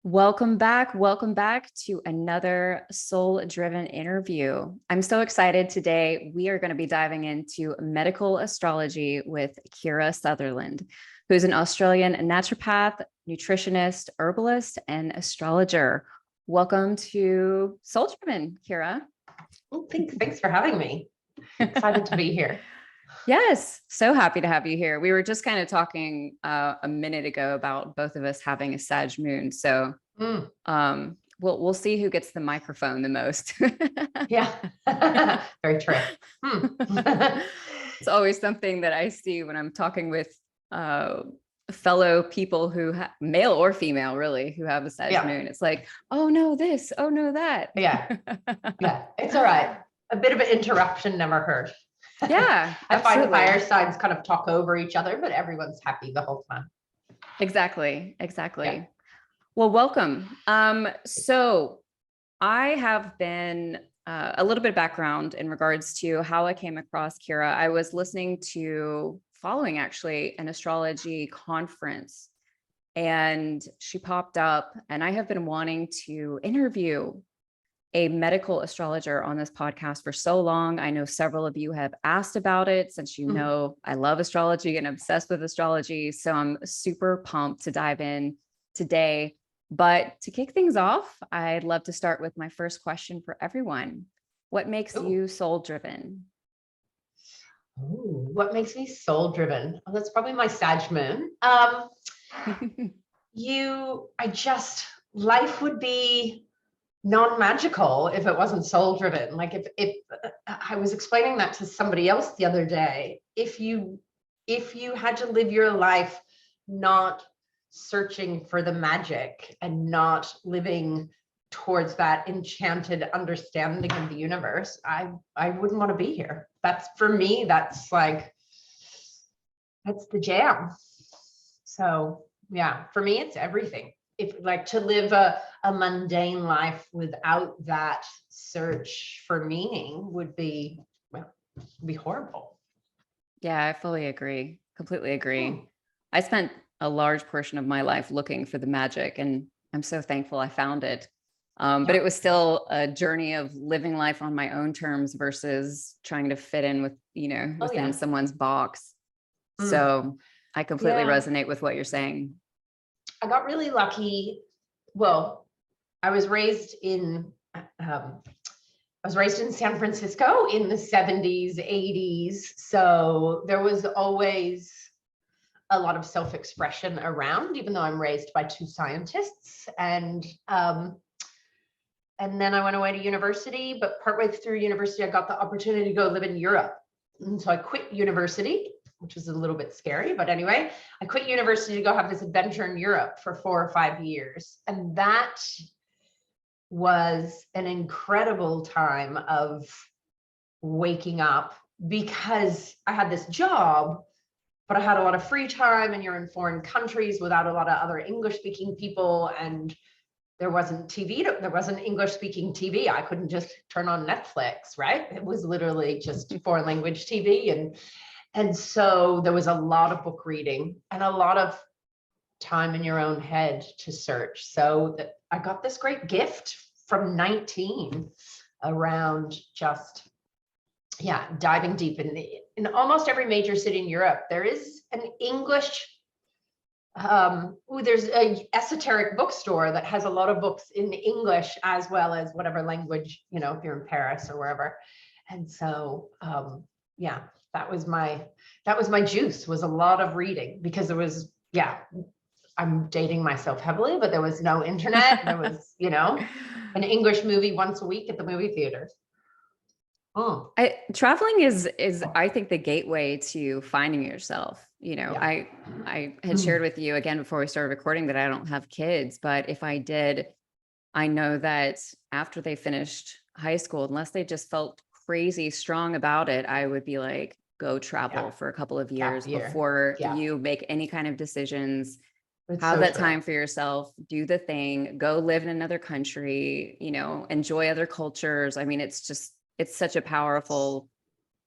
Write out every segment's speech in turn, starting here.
Welcome back. Welcome back to another soul-driven interview. I'm so excited today. We are going to be diving into medical astrology with Kira Sutherland, who's an Australian naturopath, nutritionist, herbalist, and astrologer. Welcome to Soul-Driven, Kira. Well, thanks for having me. Excited to be here. Yes, so happy to have you here. We were just kind of talking a minute ago about both of us having a Sag moon. So we'll see who gets the microphone the most. Yeah, very true. It's always something that I see when I'm talking with fellow people who male or female, really, who have a Sag moon. It's like, oh no, this, oh no, that. Yeah, it's all right. A bit of an interruption never hurt. Yeah, I find fire signs kind of talk over each other, but everyone's happy the whole time. Exactly. Yeah. Well, welcome. So I have been a little bit of background in regards to how I came across Kira. I was following actually an astrology conference, and she popped up, and I have been wanting to interview a medical astrologer on this podcast for so long. I know several of you have asked about it since you know I love astrology and obsessed with astrology. So I'm super pumped to dive in today. But to kick things off, I'd love to start with my first question for everyone. What makes you soul-driven? What makes me soul-driven? Oh, that's probably my Sag moon. Life would be non-magical if it wasn't soul-driven. Like if I was explaining that to somebody else the other day, if you had to live your life not searching for the magic and not living towards that enchanted understanding of the universe, I wouldn't want to be here. That's, for me, that's the jam. So yeah, for me, it's everything. If like to live a mundane life without that search for meaning would be horrible. Yeah, I fully agree. Completely agree. I spent a large portion of my life looking for the magic, and I'm so thankful I found it. But it was still a journey of living life on my own terms versus trying to fit in with, within someone's box. So I completely resonate with what you're saying. I got really lucky. Well, I was raised in San Francisco in the 70s, 80s. So there was always a lot of self-expression around, even though I'm raised by two scientists. And then I went away to university, but partway through university, I got the opportunity to go live in Europe. And so I quit university, which was a little bit scary, but anyway, I quit university to go have this adventure in Europe for 4 or 5 years. And that was an incredible time of waking up, because I had this job, but I had a lot of free time, and you're in foreign countries without a lot of other English speaking people. And there wasn't TV, there wasn't English speaking TV. I couldn't just turn on Netflix, right? It was literally just foreign language TV. And so there was a lot of book reading and a lot of time in your own head to search. So I got this great gift from 19 around just, diving deep in almost every major city in Europe. There is an English, there's a esoteric bookstore that has a lot of books in English as well as whatever language, if you're in Paris or wherever. And so, that was my juice, was a lot of reading, because there was, I'm dating myself heavily, but there was no internet. There was, an English movie once a week at the movie theaters. Traveling is I think the gateway to finding yourself. I had shared with you again before we started recording that I don't have kids, but if I did, I know that after they finished high school, unless they just felt crazy strong about it, I would be like, go travel for a couple of years before you make any kind of decisions. Have that time for yourself, do the thing, go live in another country, enjoy other cultures. I mean, it's such a powerful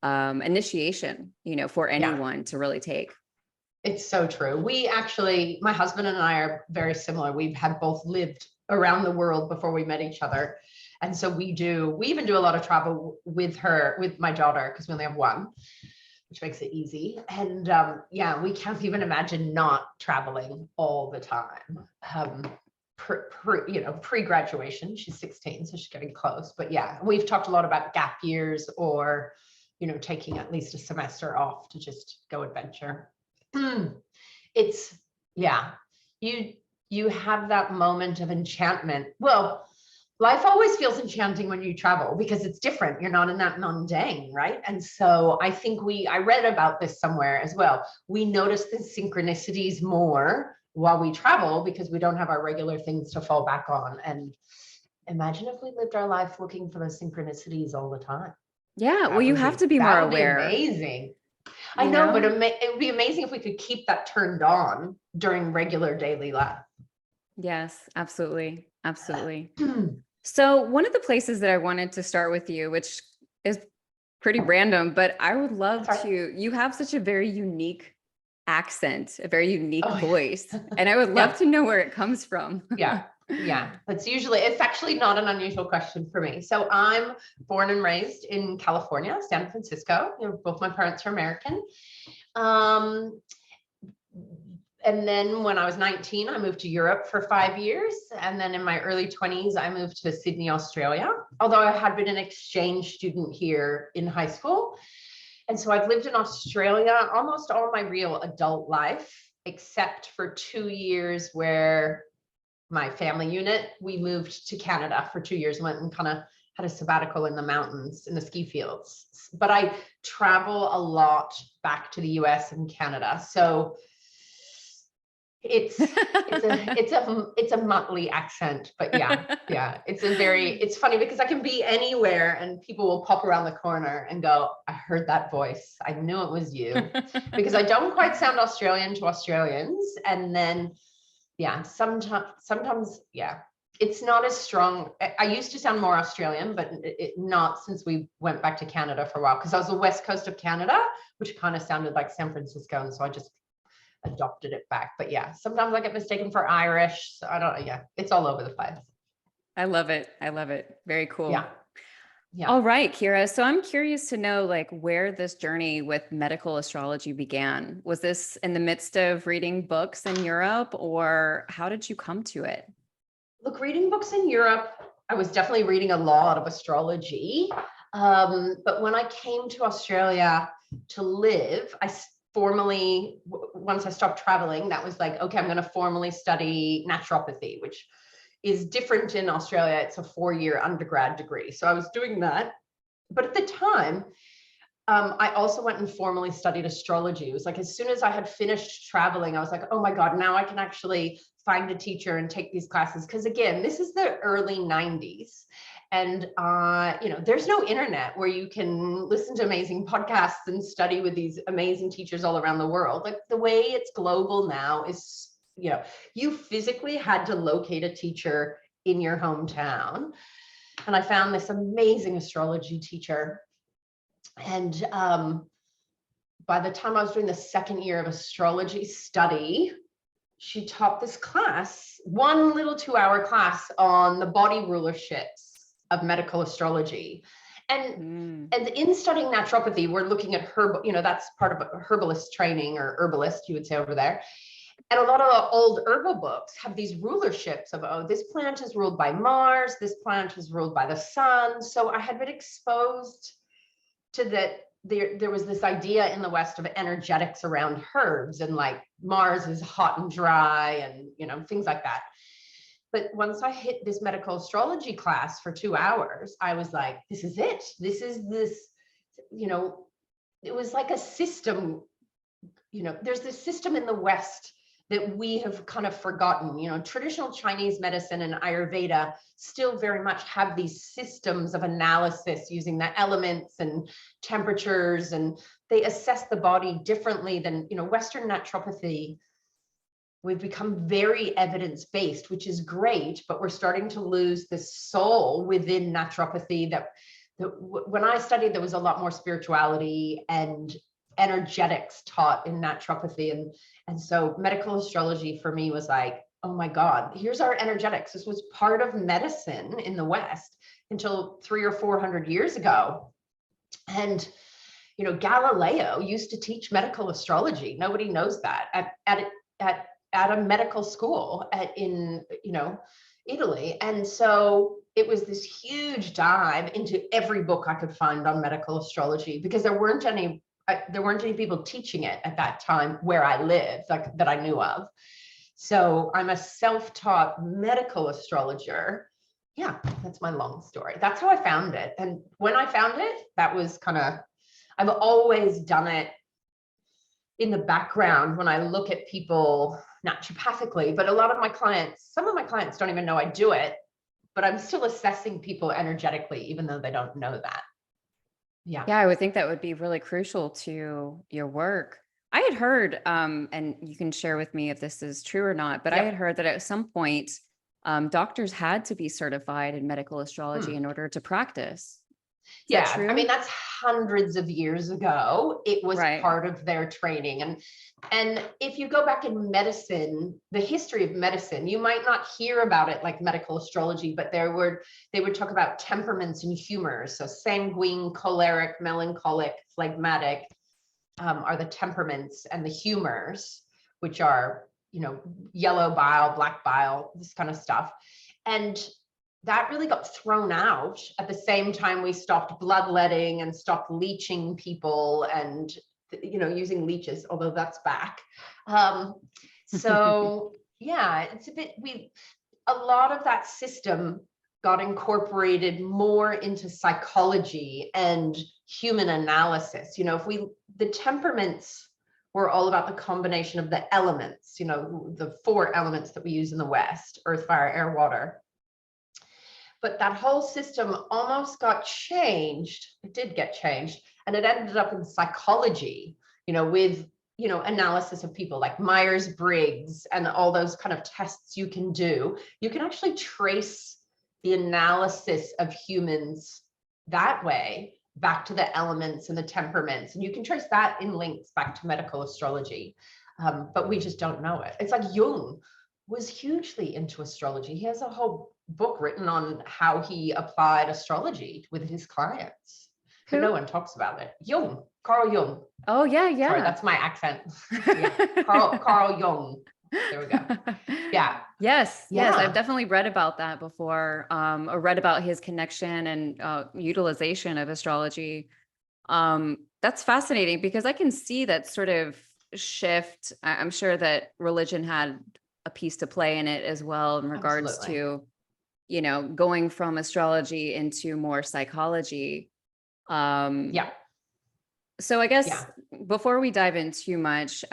initiation, for anyone to really take. It's so true. We actually, my husband and I are very similar. We've had both lived around the world before we met each other. And so we even do a lot of travel with my daughter, because we only have one, which makes it easy. And yeah, we can't even imagine not traveling all the time. Pre-graduation, she's 16, so she's getting close. But yeah, we've talked a lot about gap years, or, taking at least a semester off to just go adventure. It's, yeah, you have that moment of enchantment. Well, life always feels enchanting when you travel because it's different. You're not in that mundane, right? And so I think I read about this somewhere as well. We notice the synchronicities more while we travel because we don't have our regular things to fall back on. And imagine if we lived our life looking for those synchronicities all the time. Yeah, well, you have to be more aware. Amazing. I know, but it would be amazing if we could keep that turned on during regular daily life. Yes, absolutely. Absolutely. So one of the places that I wanted to start with you, which is pretty random, but I would love you have such a very unique accent, a very unique voice, and I would love to know where it comes from. Yeah. It's actually not an unusual question for me. So I'm born and raised in California, San Francisco. Both my parents are American. And then when I was 19, I moved to Europe for 5 years. And then in my early 20s, I moved to Sydney, Australia, although I had been an exchange student here in high school. And so I've lived in Australia almost all my real adult life, except for 2 years where my family unit, we moved to Canada for 2 years, went and kind of had a sabbatical in the mountains, in the ski fields. But I travel a lot back to the US and Canada. So it's a motley accent, but yeah, it's funny because I can be anywhere and people will pop around the corner and go, I heard that voice. I knew it was you, because I don't quite sound Australian to Australians. And then, yeah, sometimes, yeah, it's not as strong. I used to sound more Australian, but not since we went back to Canada for a while, because I was the west coast of Canada, which kind of sounded like San Francisco. And so I just adopted it back. But yeah, sometimes I get mistaken for Irish. So I don't, yeah, it's all over the place. I love it. Very cool. Yeah. All right, Kira. So I'm curious to know where this journey with medical astrology began. Was this in the midst of reading books in Europe, or how did you come to it? Look, reading books in Europe, I was definitely reading a lot of astrology. But when I came to Australia to live, once I stopped traveling, that was okay, I'm going to formally study naturopathy, which is different in Australia. It's a 4-year undergrad degree. So I was doing that. But at the time, I also went and formally studied astrology. It was as soon as I had finished traveling, I was like, oh my God, now I can actually find a teacher and take these classes. Because again, this is the early 90s. And, there's no internet where you can listen to amazing podcasts and study with these amazing teachers all around the world. The way it's global now is, you physically had to locate a teacher in your hometown. And I found this amazing astrology teacher. And by the time I was doing the 2nd year of astrology study, she taught this class, one little 2-hour class on the body rulerships of medical astrology. And in studying naturopathy, we're looking at that's part of a herbalist training, or herbalist, you would say over there. And a lot of the old herbal books have these rulerships of, oh, this plant is ruled by Mars, this plant is ruled by the sun. So I had been exposed to that. There was this idea in the West of energetics around herbs, and Mars is hot and dry, and things like that. But once I hit this medical astrology class for 2 hours, I was like, this is it. This is this, it was like a system. There's this system in the West that we have kind of forgotten. Traditional Chinese medicine and Ayurveda still very much have these systems of analysis using the elements and temperatures, and they assess the body differently than, Western naturopathy. We've become very evidence-based, which is great, but we're starting to lose the soul within naturopathy that when I studied, there was a lot more spirituality and energetics taught in naturopathy. And so medical astrology for me was like, oh my God, here's our energetics. This was part of medicine in the West until 300 or 400 years ago. And, you know, Galileo used to teach medical astrology. Nobody knows that at a medical school in, you know, Italy. And so it was this huge dive into every book I could find on medical astrology, because there weren't any people teaching it at that time where I lived, like, that I knew of. So I'm a self-taught medical astrologer. Yeah, that's my long story. That's how I found it. And when I found it, that was kind of, I've always done it in the background when I look at people naturopathically, but a lot of my clients, some of my clients don't even know I do it, but I'm still assessing people energetically, even though they don't know that. Yeah. Yeah, I would think that would be really crucial to your work. I had heard, and you can share with me if this is true or not, but I had heard that at some point, doctors had to be certified in medical astrology in order to practice. Is that true? I mean, that's hundreds of years ago. It was Right. part of their training. And if you go back in medicine, the history of medicine, you might not hear about it like medical astrology, but they would talk about temperaments and humors. So sanguine, choleric, melancholic, phlegmatic are the temperaments, and the humors, which are, you know, yellow bile, black bile, this kind of stuff. And that really got thrown out at the same time we stopped bloodletting and stopped leeching people and, you know, using leeches, although that's back. So yeah, it's a lot of that system got incorporated more into psychology and human analysis. You know, the temperaments were all about the combination of the elements, you know, the 4 elements that we use in the West: earth, fire, air, water. But that whole system almost got changed. It did get changed, and it ended up in psychology, you know, with, you know, analysis of people like Myers-Briggs and all those kind of tests you can do. You can actually trace the analysis of humans that way back to the elements and the temperaments, and you can trace that in links back to medical astrology. But we just don't know it. It's like Jung was hugely into astrology. He has a whole book written on how he applied astrology with his clients. But no one talks about it. Jung, Carl Jung. Oh yeah, yeah. Sorry, that's my accent. Yeah. Carl Jung. There we go. Yeah. Yes. Yeah. I've definitely read about that before, or read about his connection and utilization of astrology. That's fascinating because I can see that sort of shift. I'm sure that religion had a piece to play in it as well in regards to, you know, going from astrology into more psychology. Yeah. So I guess before we dive in too much,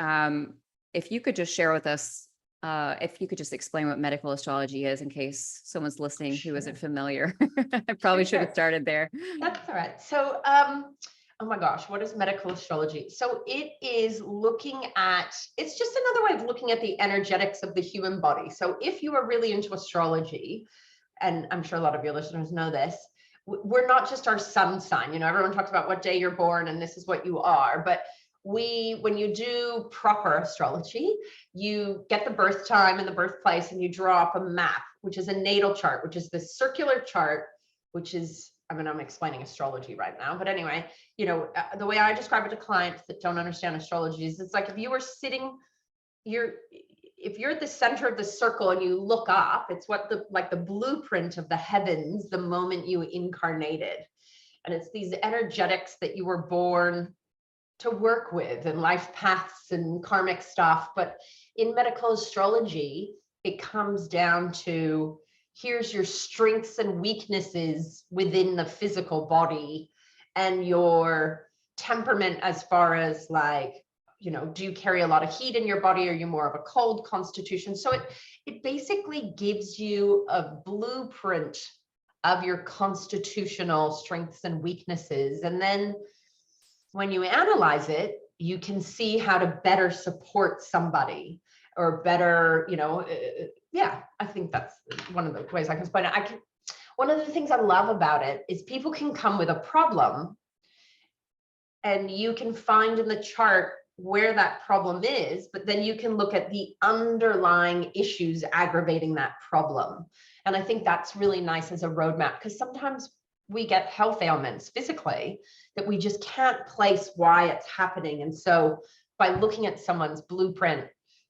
if you could just share with us, if you could just explain what medical astrology is in case someone's listening who isn't familiar. I probably should have started there. That's all right. So, oh my gosh, what is medical astrology? So it is it's just another way of looking at the energetics of the human body. So if you are really into astrology, and I'm sure a lot of your listeners know this, we're not just our sun sign. You know, everyone talks about what day you're born and this is what you are, but when you do proper astrology, you get the birth time and the birthplace and you draw up a map, which is a natal chart, which is the circular chart, which is, I mean, I'm explaining astrology right now, but anyway, you know, the way I describe it to clients that don't understand astrology is it's like if you were sitting, if you're at the center of the circle and you look up, it's what the blueprint of the heavens the moment you incarnated. And it's these energetics that you were born to work with, and life paths and karmic stuff. But in medical astrology, it comes down to, here's your strengths and weaknesses within the physical body and your temperament, as far as like, you know, do you carry a lot of heat in your body? Are you more of a cold constitution? So it basically gives you a blueprint of your constitutional strengths and weaknesses. And then when you analyze it, you can see how to better support somebody or better, you know, I think that's one of the ways I can explain it. One of the things I love about it is people can come with a problem and you can find in the chart where that problem is, but then you can look at the underlying issues aggravating that problem. And I think that's really nice as a roadmap, because sometimes we get health ailments physically that we just can't place why it's happening. And so by looking at someone's blueprint,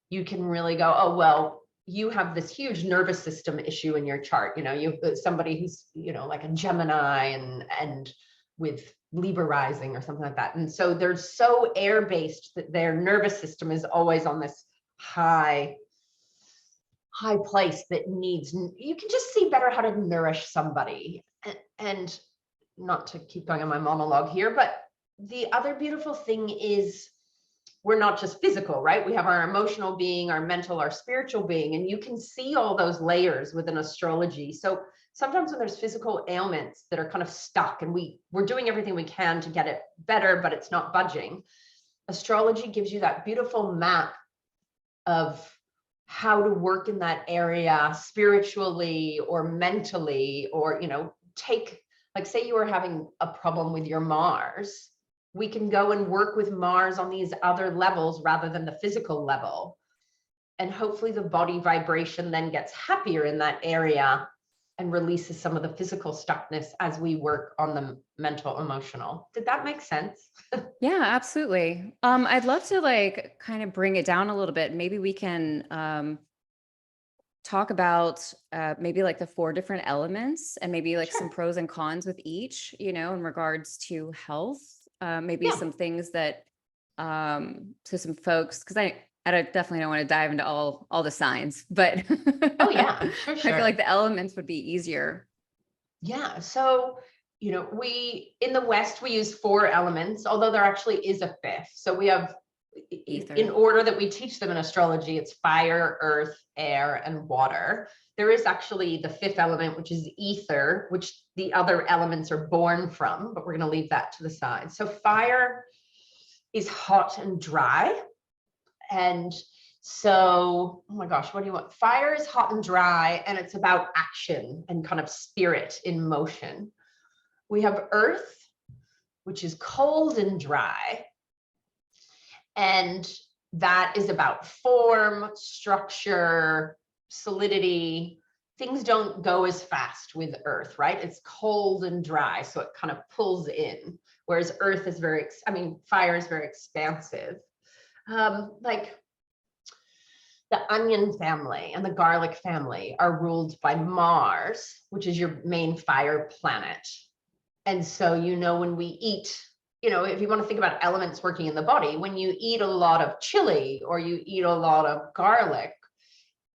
you can really go, oh, well, you have this huge nervous system issue in your chart. You know, you somebody who's, you know, like a Gemini and with Libra rising or something like that. And so they're so air-based that their nervous system is always on this high place that needs, you can just see better how to nourish somebody. And not to keep going on my monologue here, but the other beautiful thing is we're not just physical, right? We have our emotional being, our mental, our spiritual being, and you can see all those layers within astrology. So sometimes when there's physical ailments that are kind of stuck and we're doing everything we can to get it better, but it's not budging, astrology gives you that beautiful map of how to work in that area spiritually or mentally, or, you know, take, like, say you were having a problem with your Mars, we can go and work with Mars on these other levels rather than the physical level. And hopefully the body vibration then gets happier in that area and releases some of the physical stuckness as we work on the mental, emotional. Did that make sense? Yeah, absolutely. I'd love to like kind of bring it down a little bit. Maybe we can talk about maybe like the 4 different elements and maybe like some pros and cons with each, you know, in regards to health. Maybe some things that to some folks, because I definitely don't want to dive into all the signs, but Oh yeah, sure. I feel like the elements would be easier. Yeah. So, you know, in the West, we use 4 elements, although there actually is a 5th. So we have, in order that we teach them in astrology, it's fire, earth, air, and water. There is actually the 5th element, which is ether, which the other elements are born from, but we're going to leave that to the side. So fire is hot and dry. And so, oh my gosh, what do you want? Fire is hot and dry, and it's about action and kind of spirit in motion. We have earth, which is cold and dry. And that is about form, structure, solidity. Things don't go as fast with earth, right? It's cold and dry, so it kind of pulls in. Whereas earth is fire is very expansive. Like the onion family and the garlic family are ruled by Mars, which is your main fire planet. And so, you know, when we eat, you know, if you want to think about elements working in the body, when you eat a lot of chili or you eat a lot of garlic,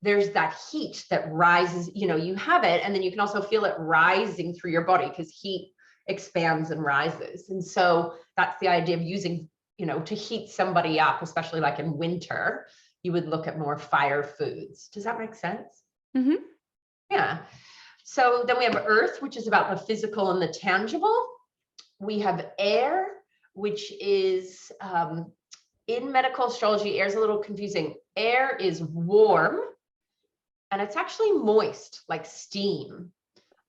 there's that heat that rises, you know, you have it, and then you can also feel it rising through your body because heat expands and rises. And so that's the idea of using, you know, to heat somebody up, especially like in winter, you would look at more fire foods. Does that make sense? Mm-hmm. Yeah. So then we have earth, which is about the physical and the tangible. We have air, which is, in medical astrology, air is a little confusing. Air is warm, and it's actually moist, like steam.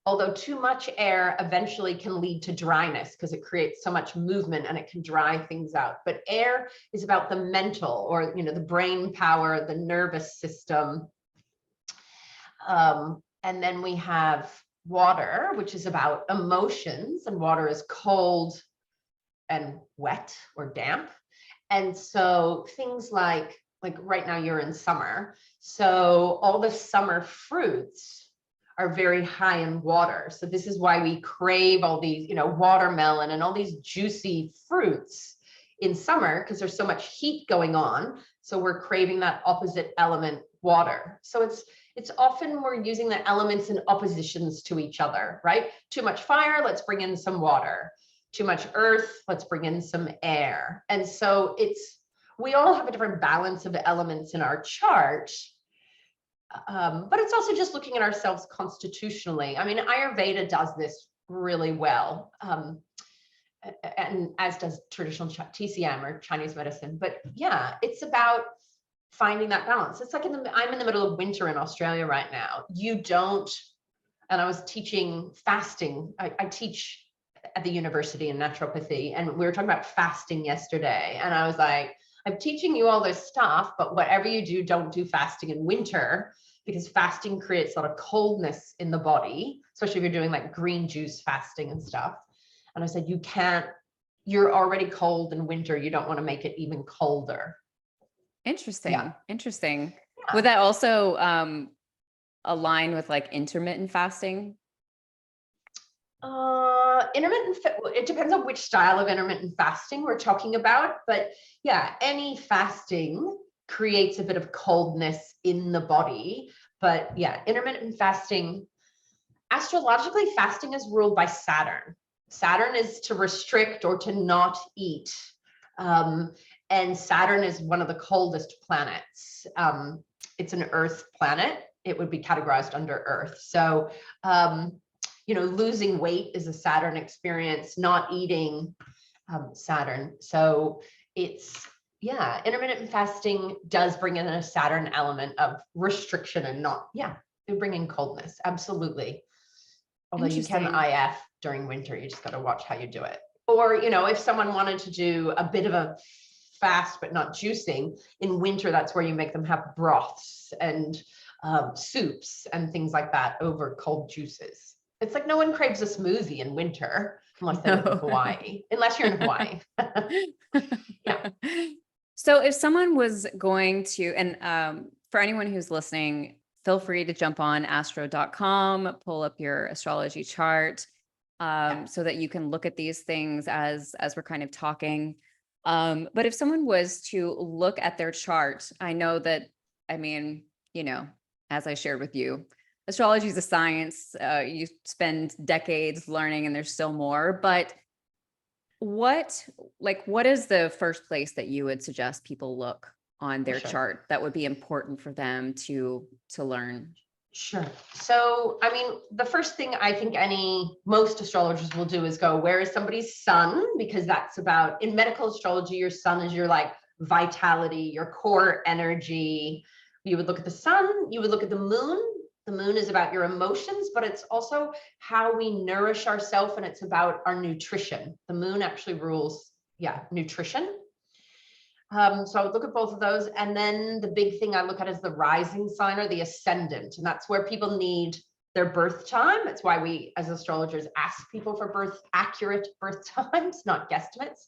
Although too much air eventually can lead to dryness because it creates so much movement and it can dry things out. But air is about the mental, or, you know, the brain power, the nervous system. And then we have water, which is about emotions, and water is cold and wet or damp. And so things like right now you're in summer. So all the summer fruits are very high in water. So this is why we crave all these, you know, watermelon and all these juicy fruits in summer, because there's so much heat going on. So we're craving that opposite element, water. So it's often we're using the elements in oppositions to each other, right? Too much fire, let's bring in some water. Too much earth, let's bring in some air. And so we all have a different balance of elements in our chart. But it's also just looking at ourselves constitutionally. I mean, Ayurveda does this really well. And as does traditional TCM or Chinese medicine. But yeah, it's about finding that balance. It's like I'm in the middle of winter in Australia right now. And I was teaching fasting. I teach at the university in naturopathy, and we were talking about fasting yesterday. And I was like, I'm teaching you all this stuff, but whatever you do, don't do fasting in winter, because fasting creates a lot of coldness in the body, especially if you're doing like green juice fasting and stuff. And I said, you're already cold in winter. You don't want to make it even colder. Interesting. Yeah. Interesting. Yeah. Would that also align with like intermittent fasting? It depends on which style of intermittent fasting we're talking about, but yeah, any fasting creates a bit of coldness in the body. But yeah, intermittent fasting, astrologically, fasting is ruled by Saturn. Saturn is to restrict or to not eat. And Saturn is one of the coldest planets. It's an Earth planet. It would be categorized under Earth. So, losing weight is a Saturn experience, not eating, Saturn. So intermittent fasting does bring in a Saturn element of restriction and they bring in coldness. Absolutely. Although you can IF during winter, you just got to watch how you do it. Or, if someone wanted to do a bit of a fast, but not juicing in winter, that's where you make them have broths and soups and things like that over cold juices. It's like no one craves a smoothie in winter unless they live in Hawaii, unless you're in Hawaii. Yeah. So if someone was going to, and for anyone who's listening, feel free to jump on astro.com, pull up your astrology chart, so that you can look at these things as we're kind of talking. But if someone was to look at their chart, I know that, as I shared with you, astrology is a science. You spend decades learning and there's still more, but what is the first place that you would suggest people look on their chart that would be important for them to learn? Sure. So, the first thing I think most astrologers will do is go, where is somebody's sun? Because that's about, in medical astrology, your sun is your like vitality, your core energy. You would look at the sun, you would look at the moon. The moon is about your emotions, but it's also how we nourish ourselves, and it's about our nutrition. The moon actually rules, nutrition. So I would look at both of those. And then the big thing I look at is the rising sign or the ascendant. And that's where people need their birth time. That's why we, as astrologers, ask people for accurate birth times, not guesstimates.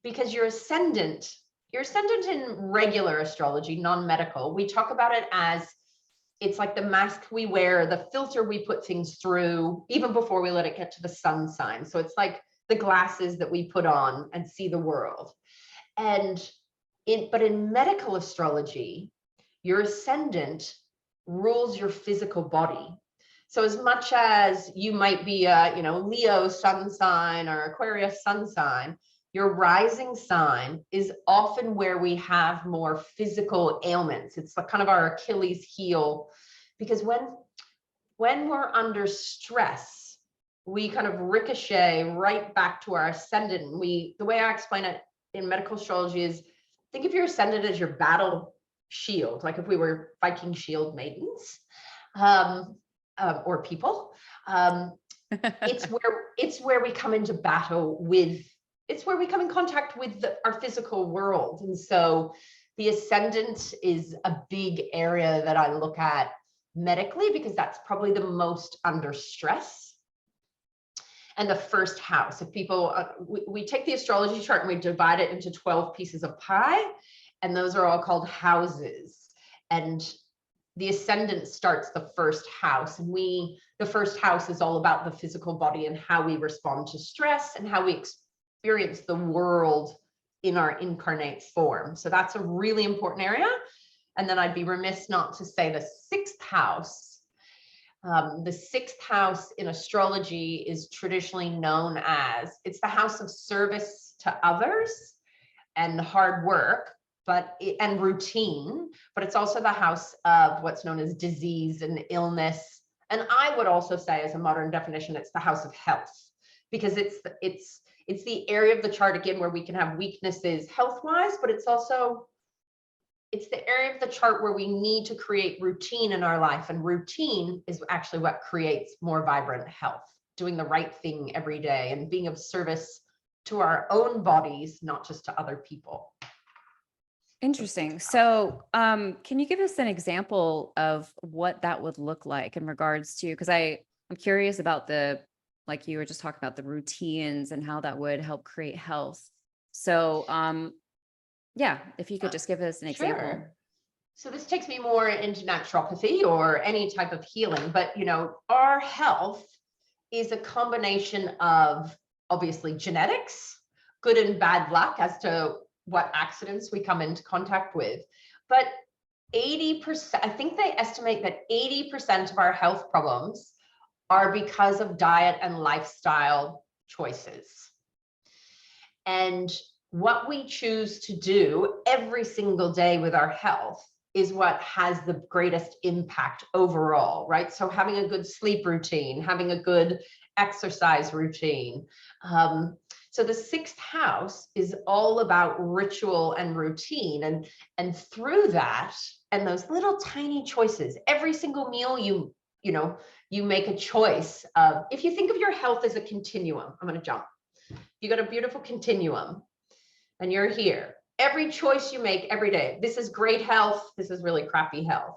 Because your ascendant in regular astrology, non-medical, we talk about it as, it's like the mask we wear, the filter we put things through, even before we let it get to the sun sign. So it's like the glasses that we put on and see the world. But in medical astrology, your ascendant rules your physical body. So as much as you might be a, Leo sun sign or Aquarius sun sign, your rising sign is often where we have more physical ailments. It's like kind of our Achilles heel, because when we're under stress, we kind of ricochet right back to our ascendant. The way I explain it in medical astrology is, think of your ascendant as your battle shield, like if we were Viking shield maidens, or people. It's where we come into battle with. It's where we come in contact with our physical world. And so the ascendant is a big area that I look at medically, because that's probably the most under stress. And the first house, if people, we take the astrology chart and we divide it into 12 pieces of pie, and those are all called houses. And the ascendant starts the first house. And the first house is all about the physical body and how we respond to stress and how we experience the world in our incarnate form. So that's a really important area. And then I'd be remiss not to say the sixth house. The sixth house in astrology is traditionally known as, it's the house of service to others and hard work, and routine, but it's also the house of what's known as disease and illness. And I would also say, as a modern definition, it's the house of health, because it's the area of the chart, again, where we can have weaknesses health-wise, but it's the area of the chart where we need to create routine in our life. And routine is actually what creates more vibrant health. doing the right thing every day and being of service to our own bodies, not just to other people. Interesting. So, can you give us an example of what that would look like in regards to, because I'm curious about like you were just talking about the routines and how that would help create health. So, yeah, if you could just give us an example. Sure. So this takes me more into naturopathy or any type of healing, but our health is a combination of obviously genetics, good and bad luck as to what accidents we come into contact with. But 80%, I think they estimate that 80% of our health problems are because of diet and lifestyle choices. And what we choose to do every single day with our health is what has the greatest impact overall, right? So having a good sleep routine, having a good exercise routine. So the sixth house is all about ritual and routine. And through that, and those little tiny choices, every single meal you make a choice of. If you think of your health as a continuum, I'm going to jump. You got a beautiful continuum and you're here. Every choice you make every day, this is great health, this is really crappy health.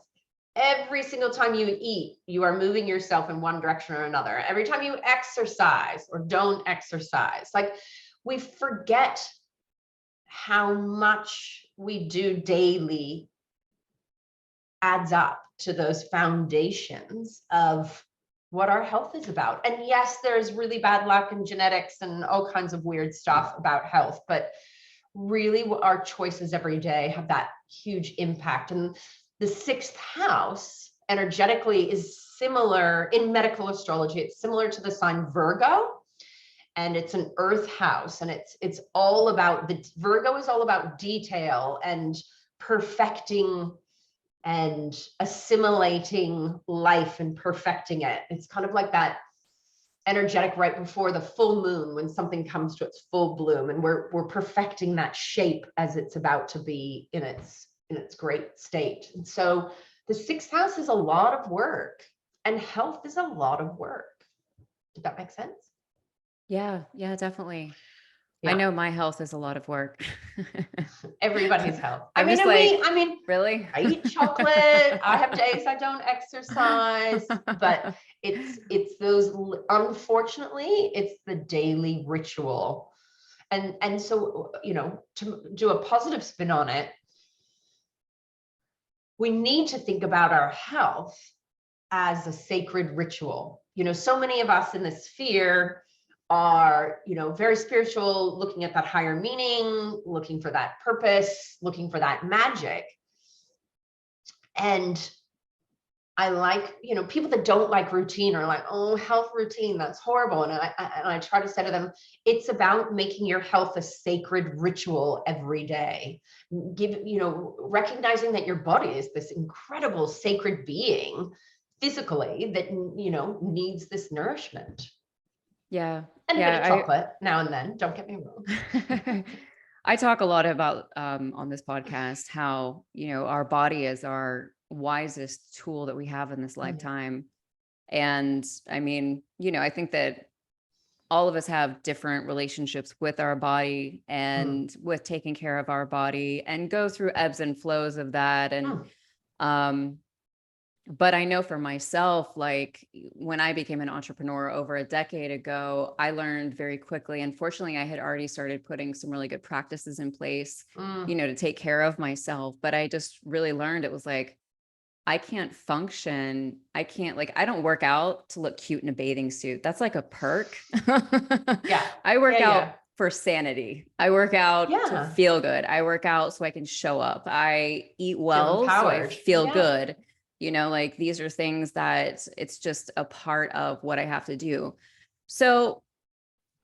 Every single time you eat, you are moving yourself in one direction or another. Every time you exercise or don't exercise, like we forget how much we do daily adds up to those foundations of what our health is about. And yes, there's really bad luck and genetics and all kinds of weird stuff about health, but really our choices every day have that huge impact. And the sixth house energetically is similar in medical astrology. It's similar to the sign Virgo, and it's an earth house. And it's all about Virgo is all about detail and perfecting and assimilating life and perfecting it. It's kind of like that energetic right before the full moon when something comes to its full bloom, and we're perfecting that shape as it's about to be in its great state. And so the sixth house is a lot of work, and health is a lot of work. Did that make sense? Yeah, definitely. Yeah. I know my health is a lot of work. Everybody's health. I mean, really? I eat chocolate. I have days I don't exercise, but it's those, unfortunately, it's the daily ritual. And so, to do a positive spin on it, we need to think about our health as a sacred ritual. So many of us in this sphere are, very spiritual, looking at that higher meaning, looking for that purpose, looking for that magic. And I like, people that don't like routine are like, oh, health routine, that's horrible. And I try to say to them, it's about making your health a sacred ritual every day. Recognizing that your body is this incredible sacred being physically that, needs this nourishment. Yeah. And a bit of chocolate now and then, don't get me wrong. I talk a lot about on this podcast how, our body is our wisest tool that we have in this lifetime. And I mean, I think that all of us have different relationships with our body and with taking care of our body, and go through ebbs and flows of that. And but I know for myself, like when I became an entrepreneur over a decade ago, I learned very quickly. Unfortunately, I had already started putting some really good practices in place, to take care of myself. But I just really learned it was like, I can't function. I don't work out to look cute in a bathing suit. That's like a perk. Yeah. I work out for sanity. I work out to feel good. I work out so I can show up. I eat well so I feel good. Like these are things that it's just a part of what I have to do. So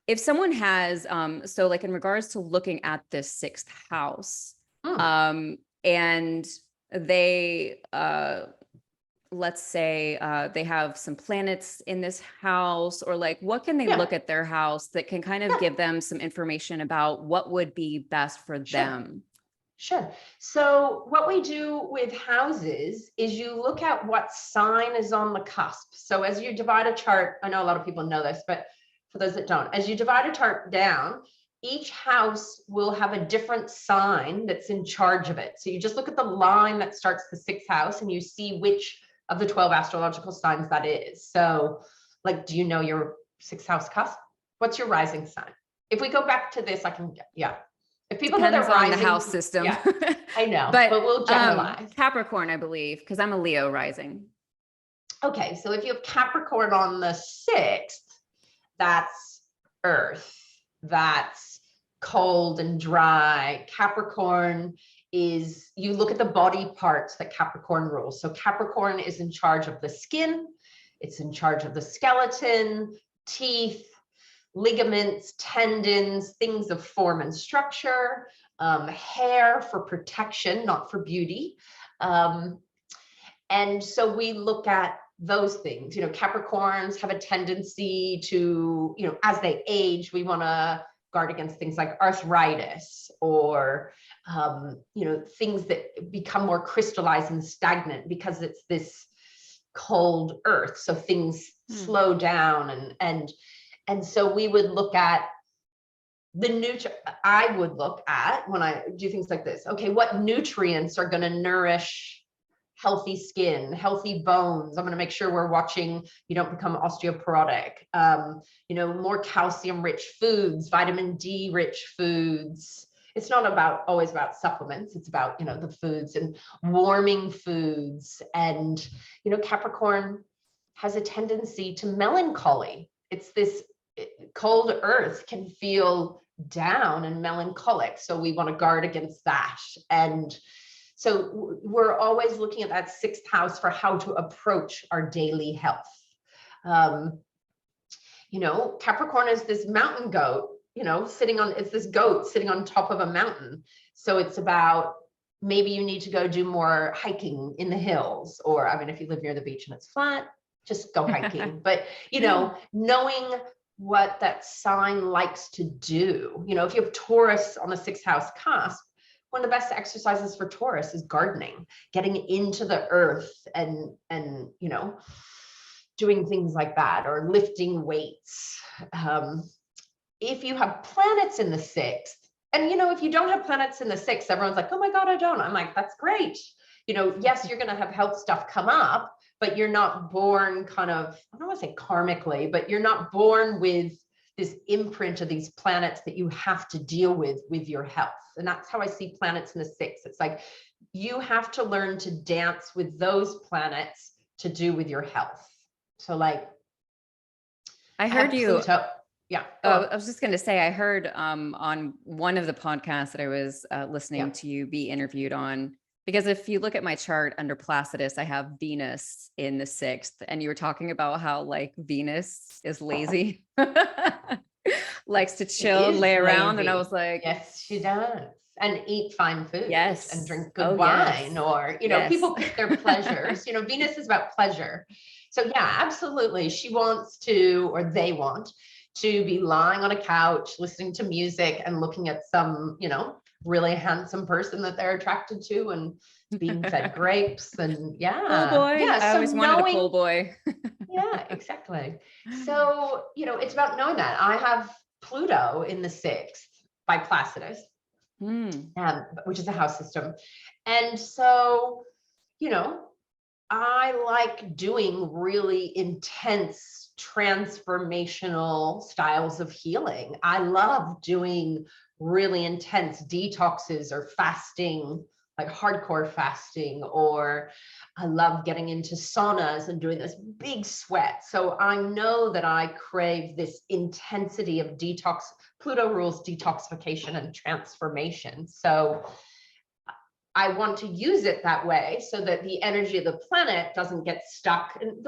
if someone has, so like in regards to looking at this sixth house, and they, let's say, they have some planets in this house, or like, what can they look at their house that can kind of give them some information about what would be best for them? Sure. So what we do with houses is you look at what sign is on the cusp. So as you divide a chart, I know a lot of people know this, but for those that don't, as you divide a chart down, each house will have a different sign that's in charge of it. So you just look at the line that starts the sixth house and you see which of the 12 astrological signs that is. So like, do you know your sixth house cusp? What's your rising sign? If we go back to this, I can, yeah. If people know Depends their on the rising, house system. yeah, I know, but but we'll generalize. Capricorn, I believe, because I'm a Leo rising. Okay, so if you have Capricorn on the 6th, that's earth, that's cold and dry. Capricorn is, you look at the body parts that Capricorn rules. So Capricorn is in charge of the skin, it's in charge of the skeleton, teeth, ligaments, tendons, things of form and structure, hair for protection, not for beauty. And so we look at those things. You know, Capricorns have a tendency to, you know, as they age, we want to guard against things like arthritis or, you know, things that become more crystallized and stagnant because it's this cold earth. So things slow down and so we would look at I would look at when I do things like this. Okay, what nutrients are going to nourish healthy skin, healthy bones? I'm going to make sure we're watching you don't become osteoporotic. You know, more calcium rich foods, vitamin D rich foods. It's not always about supplements. It's about, you know, the foods and warming foods. And, you know, Capricorn has a tendency to melancholy. It's this cold earth can feel down and melancholic. So we want to guard against that. And so we're always looking at that 6th house for how to approach our daily health. You know, Capricorn is this mountain goat, you know, it's this goat sitting on top of a mountain. So it's about, maybe you need to go do more hiking in the hills, or, I mean, if you live near the beach and it's flat, just go hiking. But, you know, knowing what that sign likes to do. You know, if you have Taurus on the 6th house cusp, one of the best exercises for Taurus is gardening, getting into the earth and you know, doing things like that, or lifting weights. If you have planets in the 6th, and you know, if you don't have planets in the 6th, everyone's like, oh my God, I don't. I'm like, that's great. You know, yes, you're going to have health stuff come up, but you're not born kind of, I don't want to say karmically, but you're not born with this imprint of these planets that you have to deal with your health. And that's how I see planets in the 6th. It's like, you have to learn to dance with those planets to do with your health. So like, I heard you. Pluto. Yeah. I was just going to say, I heard on one of the podcasts that I was listening to you be interviewed on, because if you look at my chart under Placidus, I have Venus in the 6th, and you were talking about how like Venus is lazy, likes to chill, lay around. And I was like, yes, she does. And eat fine food. Yes. And drink good wine, or, you know, people pick their pleasures. You know, Venus is about pleasure. So yeah, absolutely. She wants to, or they want to be lying on a couch, listening to music and looking at some, you know, really handsome person that they're attracted to and being fed grapes and Pool boy. Yeah. I always wanted a pool boy. Yeah, exactly. So, you know, it's about knowing that. I have Pluto in the 6th by Placidus, which is a house system. And so, you know, I like doing really intense transformational styles of healing. I love doing really intense detoxes or fasting, like hardcore fasting, or I love getting into saunas and doing this big sweat. So I know that I crave this intensity of detox. Pluto rules detoxification and transformation. So I want to use it that way so that the energy of the planet doesn't get stuck. And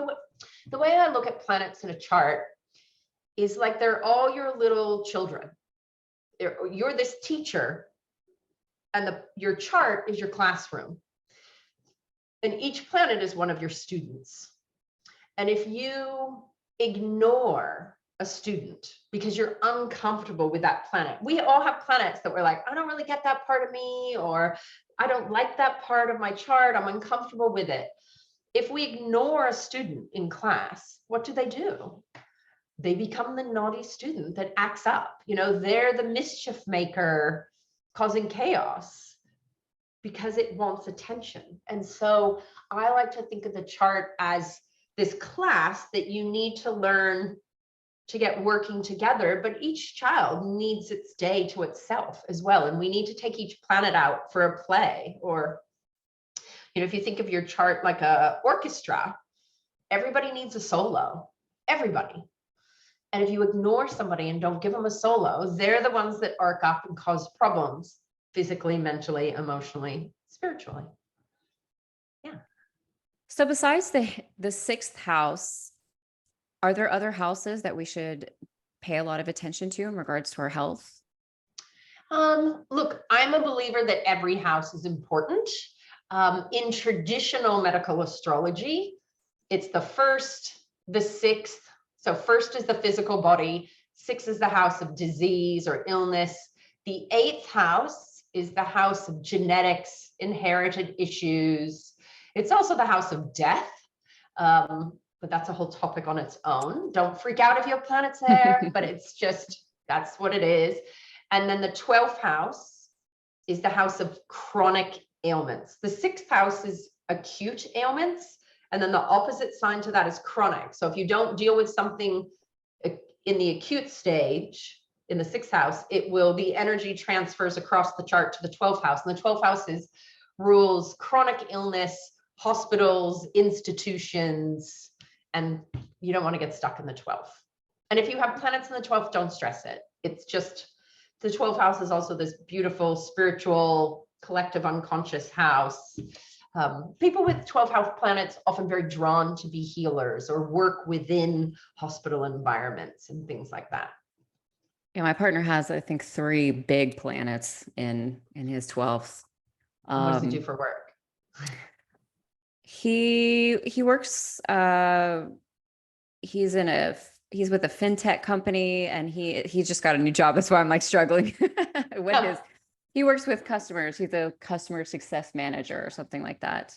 the way I look at planets in a chart is like they're all your little children. You're this teacher, and your chart is your classroom. And each planet is one of your students. And if you ignore a student because you're uncomfortable with that planet. We all have planets that we're like, I don't really get that part of me, or I don't like that part of my chart. I'm uncomfortable with it. If we ignore a student in class, what do? They become the naughty student that acts up. They're the mischief maker causing chaos because it wants attention. And so I like to think of the chart as this class that you need to learn to get working together, but each child needs its day to itself as well. And we need to take each planet out for a play. Or, if you think of your chart like a orchestra, everybody needs a solo, everybody. And if you ignore somebody and don't give them a solo, they're the ones that arc up and cause problems physically, mentally, emotionally, spiritually. Yeah. So besides the sixth house, are there other houses that we should pay a lot of attention to in regards to our health? Look, I'm a believer that every house is important. In traditional medical astrology, it's the first, the sixth. So first is the physical body, six is the house of disease or illness. The eighth house is the house of genetics, inherited issues. It's also the house of death. But that's a whole topic on its own. Don't freak out if your planet's there, but it's just, that's what it is. And then the 12th house is the house of chronic ailments. The 6th house is acute ailments. And then the opposite sign to that is chronic. So if you don't deal with something in the acute stage, in the 6th house, the energy transfers across the chart to the 12th house. And the 12th house rules chronic illness, hospitals, institutions, and you don't want to get stuck in the 12th. And if you have planets in the 12th, don't stress it. It's just, the 12th house is also this beautiful, spiritual, collective, unconscious house. People with 12th house planets often very drawn to be healers or work within hospital environments and things like that. Yeah, my partner has, I think, 3 big planets in his 12th. What does he do for work? He works, he's with a fintech company, and he's just got a new job. That's why I'm like struggling with he works with customers. He's a customer success manager or something like that.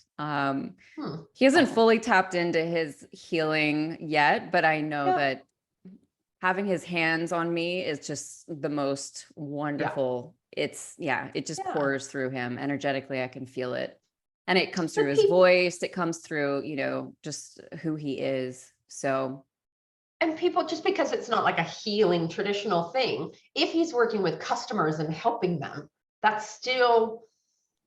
He hasn't fully tapped into his healing yet, but I know that having his hands on me is just the most wonderful. It just pours through him energetically. I can feel it. And it comes through his voice. It comes through, just who he is. So. And people, just because it's not like a healing traditional thing, if he's working with customers and helping them, that's still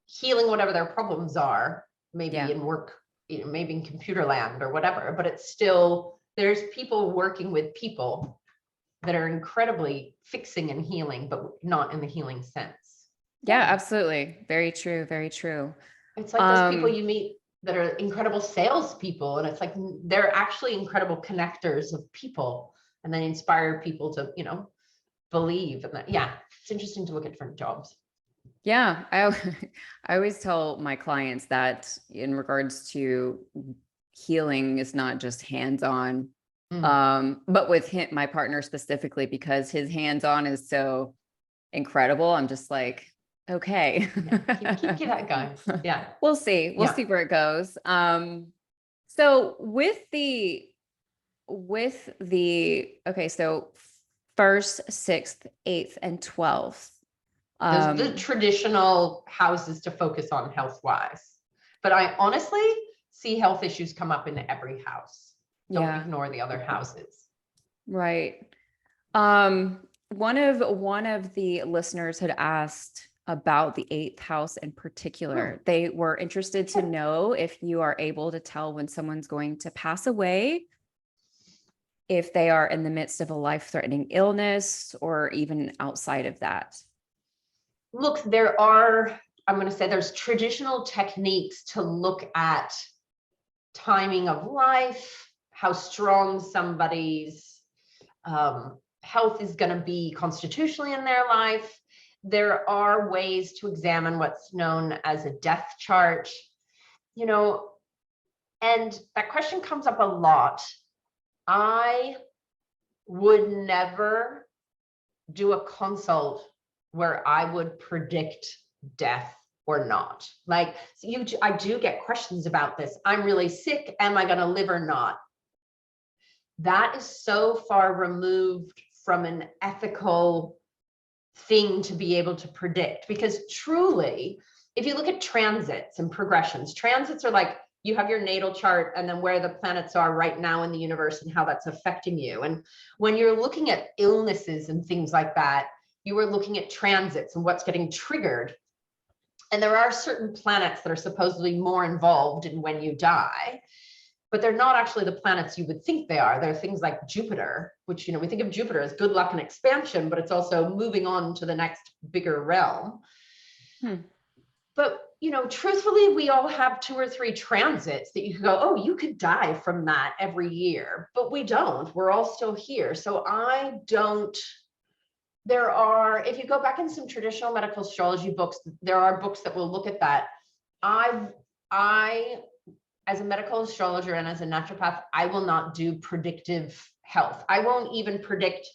healing whatever their problems are, maybe in work, maybe in computer land or whatever, but it's still, there's people working with people that are incredibly fixing and healing, but not in the healing sense. Yeah, absolutely. Very true. Very true. It's like those people you meet that are incredible salespeople, and it's like they're actually incredible connectors of people, and they inspire people to, believe. And that, it's interesting to look at different jobs. Yeah, I always tell my clients that in regards to healing is not just hands-on, but with him, my partner specifically, because his hands-on is so incredible. I'm just like, okay. Keep that going. Yeah. We'll see. We'll see where it goes. So with the, okay, so 1st, 6th, 8th, and 12th. Those are the traditional houses to focus on health-wise. But I honestly see health issues come up in every house. Don't ignore the other houses. Right. One of the listeners had asked about the 8th house in particular. They were interested to know if you are able to tell when someone's going to pass away, if they are in the midst of a life-threatening illness, or even outside of that. Look, I'm going to say there's traditional techniques to look at timing of life, how strong somebody's health is going to be constitutionally in their life. There are ways to examine what's known as a death chart, and that question comes up a lot. I would never do a consult where I would predict death or not. Like I do get questions about this. I'm really sick. Am I going to live or not? That is so far removed from an ethical thing to be able to predict, because truly, if you look at transits and progressions, transits are like, you have your natal chart and then where the planets are right now in the universe and how that's affecting you. And when you're looking at illnesses and things like that, you are looking at transits and what's getting triggered. And there are certain planets that are supposedly more involved in when you die, but they're not actually the planets you would think they are. There are things like Jupiter, which, we think of Jupiter as good luck and expansion, but it's also moving on to the next bigger realm. But, truthfully, we all have 2 or 3 transits that you could go, oh, you could die from that every year, but we don't. We're all still here. So if you go back in some traditional medical astrology books, there are books that will look at that. I, as a medical astrologer and as a naturopath, I will not do predictive health. I won't even predict,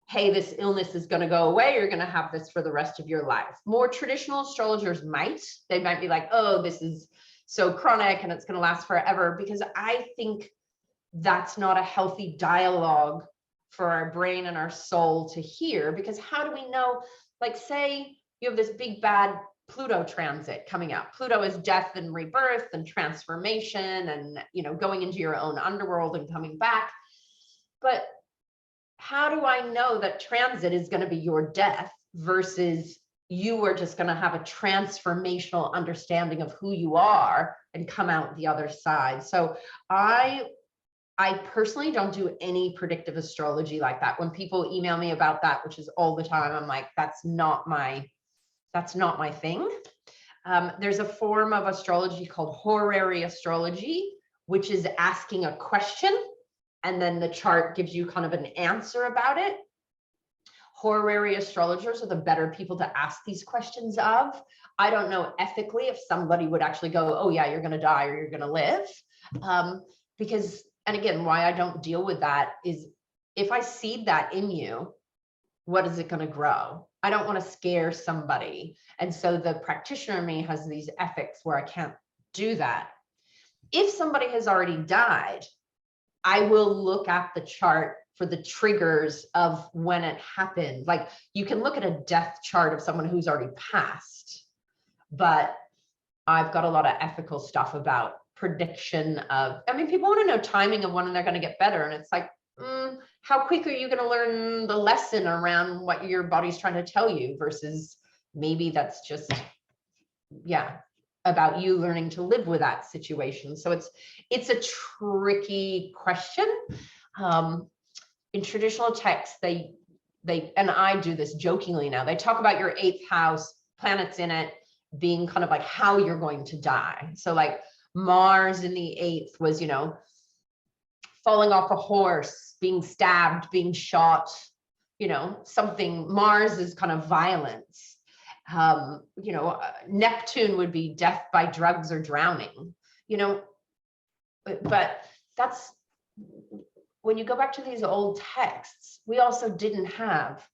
hey, this illness is going to go away. You're going to have this for the rest of your life. More traditional astrologers might. They might be like, oh, this is so chronic and it's going to last forever, because I think that's not a healthy dialogue for our brain and our soul to hear. Because how do we know, like, say you have this big bad Pluto transit coming up. Pluto is death and rebirth and transformation and, going into your own underworld and coming back. But how do I know that transit is going to be your death versus you are just going to have a transformational understanding of who you are and come out the other side? So I personally don't do any predictive astrology like that. When people email me about that, which is all the time, I'm like, that's not my thing. There's a form of astrology called horary astrology, which is asking a question and then the chart gives you kind of an answer about it. Horary astrologers are the better people to ask these questions of. I don't know ethically if somebody would actually go, oh yeah, you're going to die or you're going to live. Because, and again, why I don't deal with that is if I seed that in you, what is it going to grow? I don't want to scare somebody. And so the practitioner in me has these ethics where I can't do that. If somebody has already died, I will look at the chart for the triggers of when it happened. Like you can look at a death chart of someone who's already passed, but I've got a lot of ethical stuff about prediction of, people want to know timing of when they're going to get better. And it's like, how quick are you going to learn the lesson around what your body's trying to tell you versus maybe that's just, about you learning to live with that situation. So it's a tricky question. In traditional texts, they, and I do this jokingly now, they talk about your 8th house, planets in it, being kind of like how you're going to die. So like Mars in the 8th was, falling off a horse, being stabbed, being shot, something. Mars is kind of violence. Neptune would be death by drugs or drowning, but that's when you go back to these old texts, we also didn't have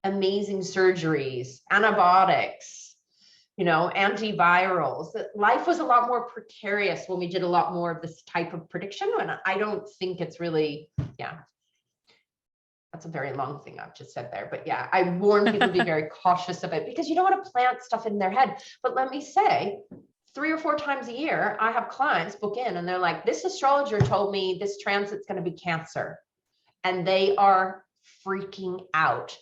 amazing surgeries, antibiotics, antivirals. Life was a lot more precarious when we did a lot more of this type of prediction. And I don't think it's really, that's a very long thing I've just said there. But I warn people to be very cautious of it because you don't want to plant stuff in their head. But let me say, 3 or 4 times a year, I have clients book in and they're like, this astrologer told me this transit's going to be Cancer. And they are freaking out.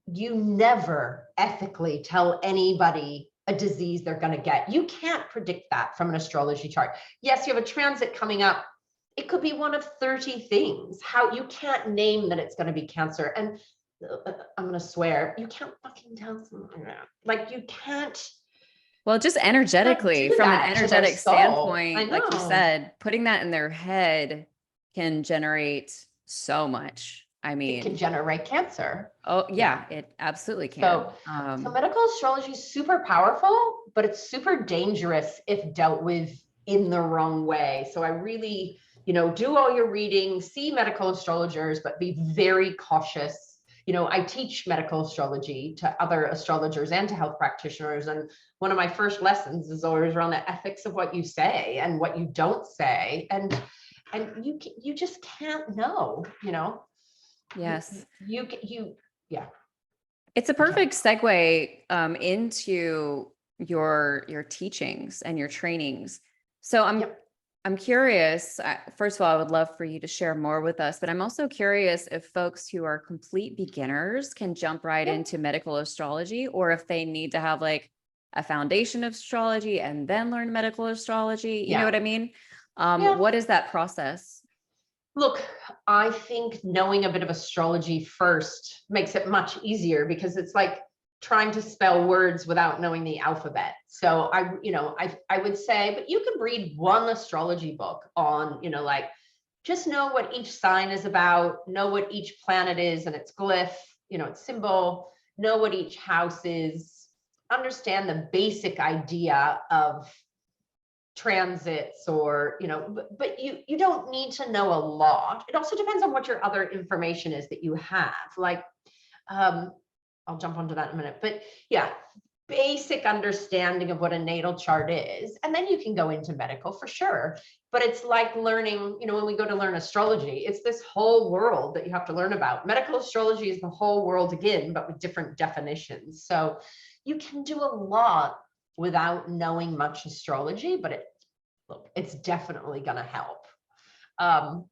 You never ethically tell anybody a disease they're going to get. You can't predict that from an astrology chart. Yes, you have a transit coming up. It could be one of 30 things. How you can't name that it's going to be Cancer. And I'm going to swear, you can't fucking tell someone that. Like you can't. Well, just energetically, from an energetic standpoint, like you said, putting that in their head can generate so much. It can generate cancer. Oh yeah, it absolutely can. So medical astrology is super powerful, but it's super dangerous if dealt with in the wrong way. So I really do all your reading, see medical astrologers, but be very cautious. I teach medical astrology to other astrologers and to health practitioners. And one of my first lessons is always around the ethics of what you say and what you don't say. And you just can't know, Yes. Yeah. It's a perfect segue into your teachings and your trainings. So I'm curious, first of all, I would love for you to share more with us, but I'm also curious if folks who are complete beginners can jump right into medical astrology, or if they need to have like a foundation of astrology and then learn medical astrology. You know what I mean? What is that process? Look, I think knowing a bit of astrology first makes it much easier, because it's like trying to spell words without knowing the alphabet. So I would say, but you can read one astrology book on, just know what each sign is about, know what each planet is and its glyph, its symbol, know what each house is, understand the basic idea of transits, or but you don't need to know a lot. It also depends on what your other information is that you have, like I'll jump onto that in a minute, but basic understanding of what a natal chart is, and then you can go into medical for sure. But it's like learning, when we go to learn astrology, it's this whole world that you have to learn about. Medical astrology is the whole world again, but with different definitions. So you can do a lot without knowing much astrology, but it's definitely going to help. I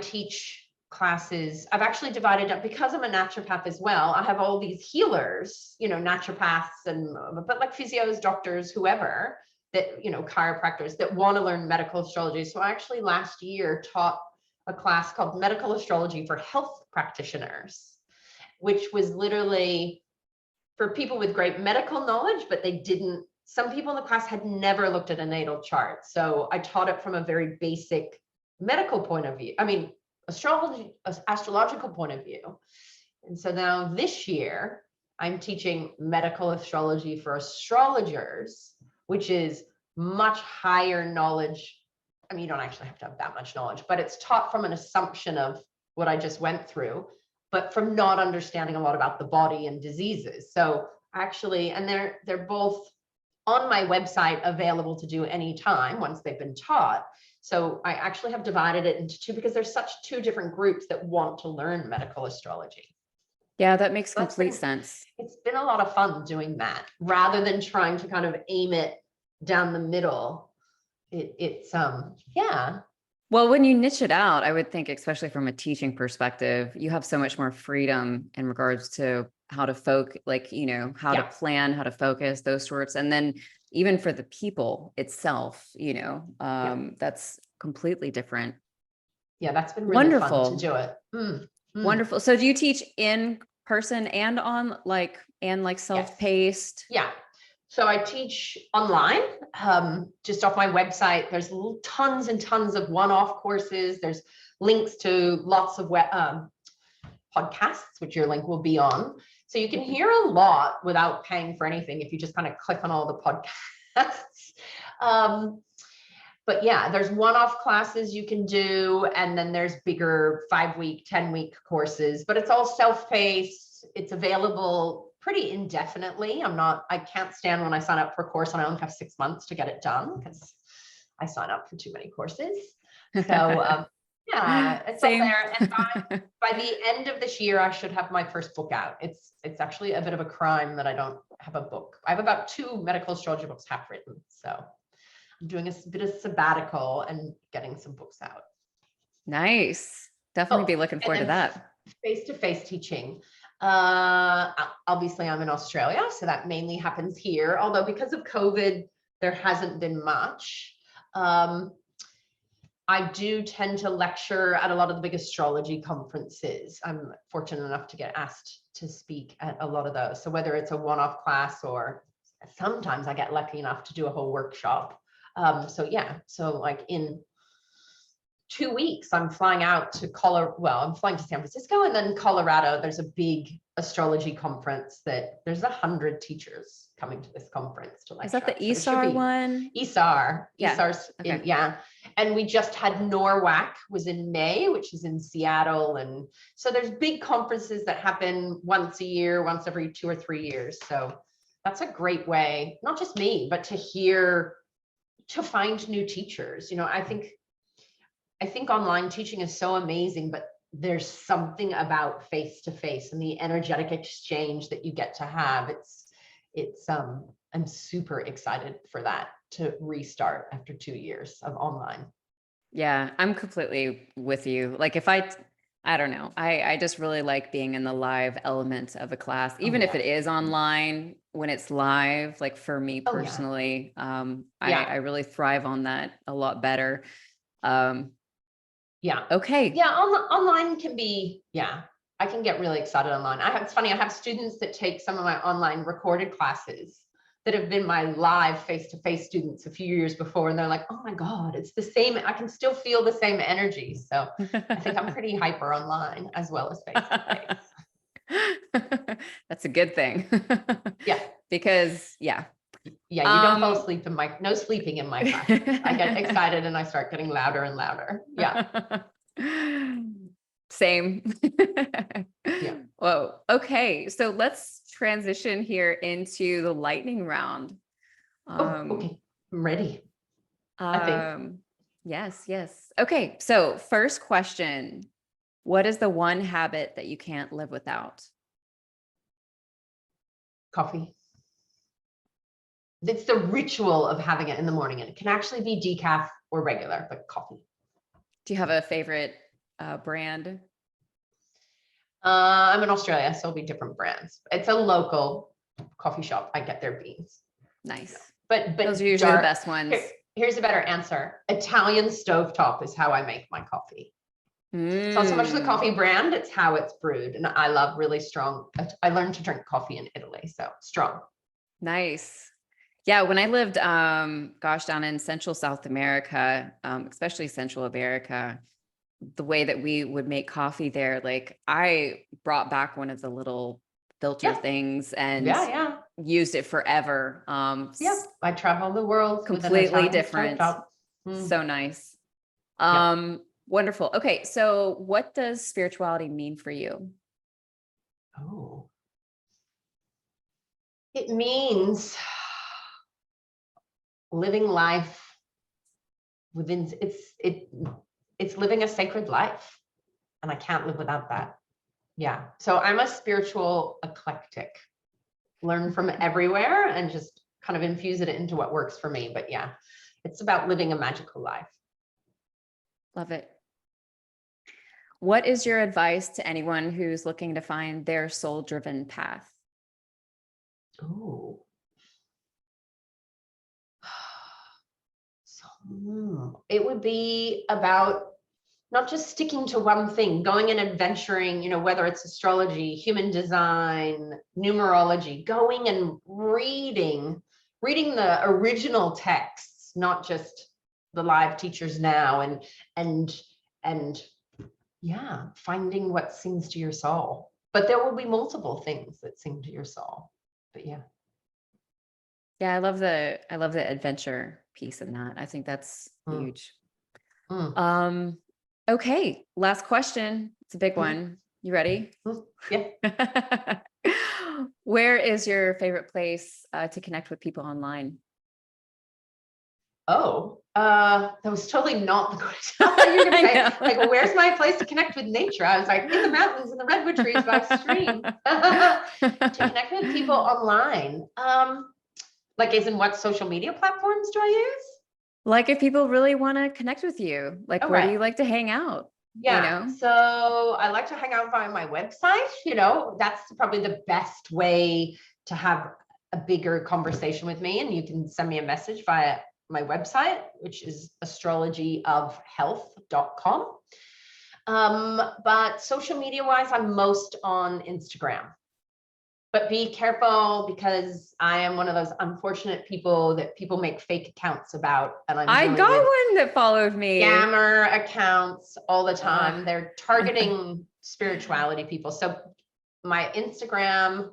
teach classes. I've actually divided up, because I'm a naturopath as well. I have all these healers, naturopaths but like physios, doctors, whoever that, chiropractors that want to learn medical astrology. So I actually last year taught a class called Medical Astrology for Health Practitioners, which was literally for people with great medical knowledge, but some people in the class had never looked at a natal chart. So I taught it from a very basic medical point of view. Astrological point of view. And so now this year, I'm teaching medical astrology for astrologers, which is much higher knowledge. You don't actually have to have that much knowledge, but it's taught from an assumption of what I just went through, but from not understanding a lot about the body and diseases. So actually, and they're both on my website, available to do anytime once they've been taught. So I actually have divided it into two, because there's such two different groups that want to learn medical astrology. Yeah, that makes complete sense. It's been a lot of fun doing that, rather than trying to kind of aim it down the middle. Well, when you niche it out, I would think, especially from a teaching perspective, you have so much more freedom in regards to how to how to plan, how to focus, those sorts. And then even for the people itself, that's completely different. Yeah, that's been really fun to do it. Wonderful. So do you teach in person and on self-paced? Yeah. So I teach online, just off my website. There's tons and tons of one-off courses. There's links to lots of podcasts, which your link will be on. So you can hear a lot without paying for anything if you just kind of click on all the podcasts. But yeah, there's one-off classes you can do, and then there's bigger 5-week, 10-week courses, but it's all self-paced. It's available pretty indefinitely. I can't stand when I sign up for a course and I only have 6 months to get it done, because I sign up for too many courses. So it's Same. up there. And by the end of this year, I should have my first book out. It's actually a bit of a crime that I don't have a book. I have about 2 medical astrology books half written. So I'm doing a bit of sabbatical and getting some books out. Nice. Definitely be looking forward to that. Face-to-face teaching. Obviously I'm in Australia, so that mainly happens here. Although because of COVID, there hasn't been much. I do tend to lecture at a lot of the big astrology conferences. I'm fortunate enough to get asked to speak at a lot of those. So whether it's a one-off class, or sometimes I get lucky enough to do a whole workshop. So like in 2 weeks, I'm flying out to I'm flying to San Francisco, and then Colorado, there's a big astrology conference that there's 100 teachers coming to this conference to lecture. Is that the So it should ESAR be one? ESAR. Yeah. ESAR's Okay. yeah. And we just had NORWAC was in May, which is in Seattle. And so there's big conferences that happen once a year, once every 2 or 3 years. So that's a great way, not just me, but to find new teachers. You know, I think online teaching is so amazing, but there's something about face-to-face and the energetic exchange that you get to have. I'm super excited for that to restart after 2 years of online. Yeah, I'm completely with you. Like if I don't know, I just really like being in the live element of a class, even if it is online, when it's live, like for me personally, I really thrive on that a lot better. Okay. Yeah, online can be, I can get really excited online. It's funny, I have students that take some of my online recorded classes that have been my live face-to-face students a few years before, and they're like, oh my God, it's the same. I can still feel the same energy. So I think I'm pretty hyper online as well as face-to-face. That's a good thing. Yeah. Because you don't fall asleep no sleeping in my class. I get excited and I start getting louder and louder. Yeah. Same. Yeah. Whoa. Okay. So let's transition here into the lightning round. Okay. I'm ready. I think. Yes. Okay. So first question, what is the one habit that you can't live without? Coffee. It's the ritual of having it in the morning, and it can actually be decaf or regular, but coffee. Do you have a favorite brand? I'm in Australia, so it'll be different brands. It's a local coffee shop. I get their beans. Nice. But those are usually the best ones. Here's a better answer. Italian stovetop is how I make my coffee. It's not so much the coffee brand, it's how it's brewed. And I love really strong. I learned to drink coffee in Italy, so strong. Nice. Yeah, when I lived, down in Central South America, especially Central America, the way that we would make coffee there, like I brought back one of the little filter things and used it forever. I travel the world. Completely different. So nice. Wonderful. Okay, so what does spirituality mean for you? Oh, it means living life within it's living a sacred life, and I can't live without that. Yeah. So I'm a spiritual eclectic, learn from everywhere and just kind of infuse it into what works for me. But yeah, it's about living a magical life. Love it. What is your advice to anyone who's looking to find their soul-driven path? Oh. It would be about not just sticking to one thing, going and adventuring, whether it's astrology, human design, numerology, going and reading the original texts, not just the live teachers now, and finding what sings to your soul. But there will be multiple things that sing to your soul. But yeah. Yeah, I love the adventure piece in that. I think that's huge. Okay, last question. It's a big one. You ready? Yeah. Where is your favorite place to connect with people online? Oh, that was totally not the question. I thought you were going to say, like, where's my place to connect with nature? I was like, in the mountains, in the redwood trees by a stream. To connect with people online. Like, as in what social media platforms do I use? Like, if people really want to connect with you, like, where do you like to hang out? Yeah. So I like to hang out via my website. That's probably the best way to have a bigger conversation with me. And you can send me a message via my website, which is astrologyofhealth.com. But social media wise, I'm most on Instagram. But be careful, because I am one of those unfortunate people that people make fake accounts about. And I'm I dealing got with one that followed me. scammer accounts all the time. They're targeting spirituality people. So my Instagram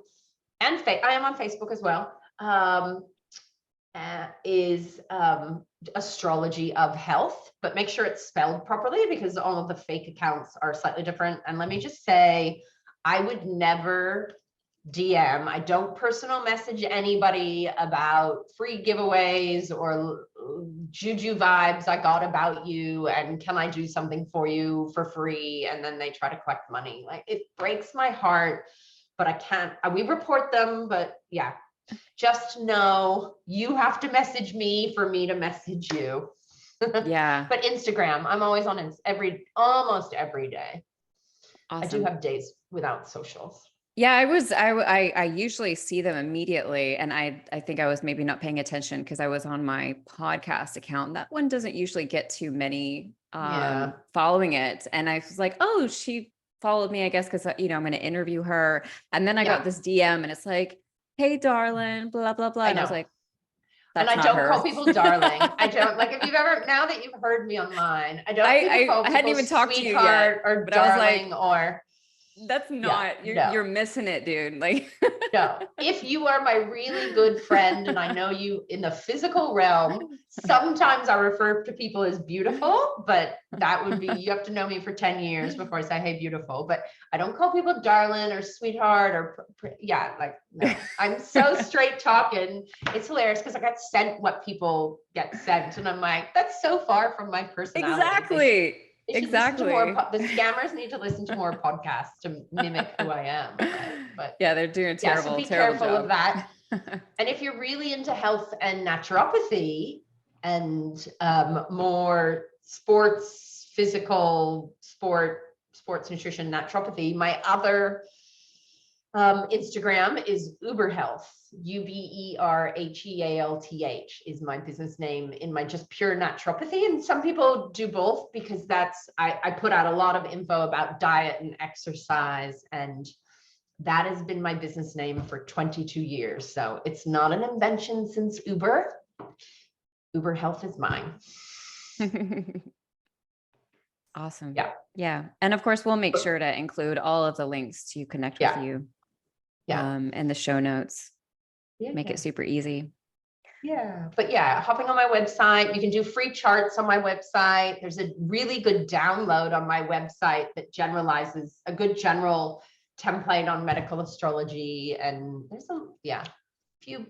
and I am on Facebook as well, is Astrology of Health, but make sure it's spelled properly, because all of the fake accounts are slightly different. And let me just say, I would never DM. I don't personal message anybody about free giveaways or juju vibes I got about you and can I do something for you for free, and then they try to collect money. Like, it breaks my heart, but I can't. We report them, but yeah, just know you have to message me for me to message you. Yeah. But Instagram, I'm always on almost every day. Awesome. I do have days without socials. Yeah, I usually see them immediately. And I think I was maybe not paying attention because I was on my podcast account. That one doesn't usually get too many following it. And I was like, oh, she followed me, I guess, because, I'm going to interview her. And then I got this DM and it's like, hey, darling, blah, blah, blah. And I was like, that's and I not don't her. call people darling. I don't, like, if you've ever, now that you've heard me online, I don't call people hadn't even talked to you sweetheart yet, or but I was darling, or that's not, you're missing it, dude. Like, no, if you are my really good friend and I know you in the physical realm, sometimes I refer to people as beautiful, but that would be, you have to know me for 10 years before I say, hey, beautiful. But I don't call people darling or sweetheart or no. I'm so straight talking. It's hilarious because I got sent what people get sent. And I'm like, that's so far from my personality. Exactly. They should listen to more, the scammers need to listen to more podcasts to mimic who I am. Right? But yeah, they're doing terrible. So be terrible careful job. of that. And if you're really into health and naturopathy and more sports nutrition naturopathy, my other Instagram is Uber Health. UBERHEALTH is my business name in my just pure naturopathy. And some people do both because I put out a lot of info about diet and exercise, and that has been my business name for 22 years. So it's not an invention since Uber. Uber Health is mine. Awesome. Yeah. Yeah. And of course, we'll make sure to include all of the links to connect with you in the show notes. Make it super easy. Yeah. But yeah, hopping on my website, you can do free charts on my website. There's a really good download on my website that generalizes a good general template on medical astrology. And there's few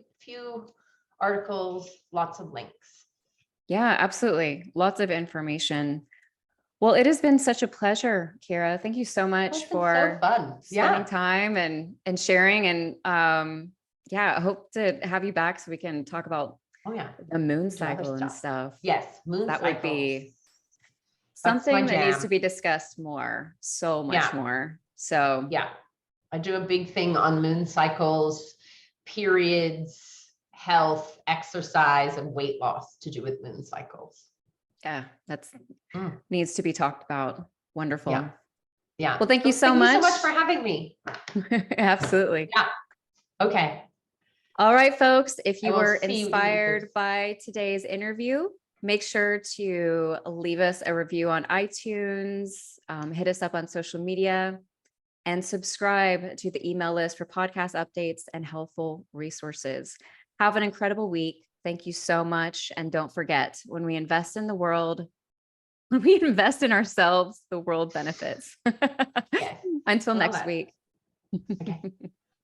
articles, lots of links. Yeah, absolutely. Lots of information. Well, it has been such a pleasure, Kira. Thank you so much for spending time and sharing. And I hope to have you back so we can talk about the moon cycle and stuff. Yes, moon that cycles. Would be something that needs to be discussed more, so much more. So yeah, I do a big thing on moon cycles, periods, health, exercise, and weight loss to do with moon cycles. Yeah, that's needs to be talked about. Wonderful. Yeah. Well, thank you so much. Thank you so much for having me. Absolutely. Yeah. Okay. All right, folks. If you were inspired by today's interview, make sure to leave us a review on iTunes, hit us up on social media, and subscribe to the email list for podcast updates and helpful resources. Have an incredible week. Thank you so much. And don't forget, when we invest in the world, when we invest in ourselves, the world benefits. Yes. Until next week. Okay.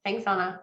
Thanks, Anna.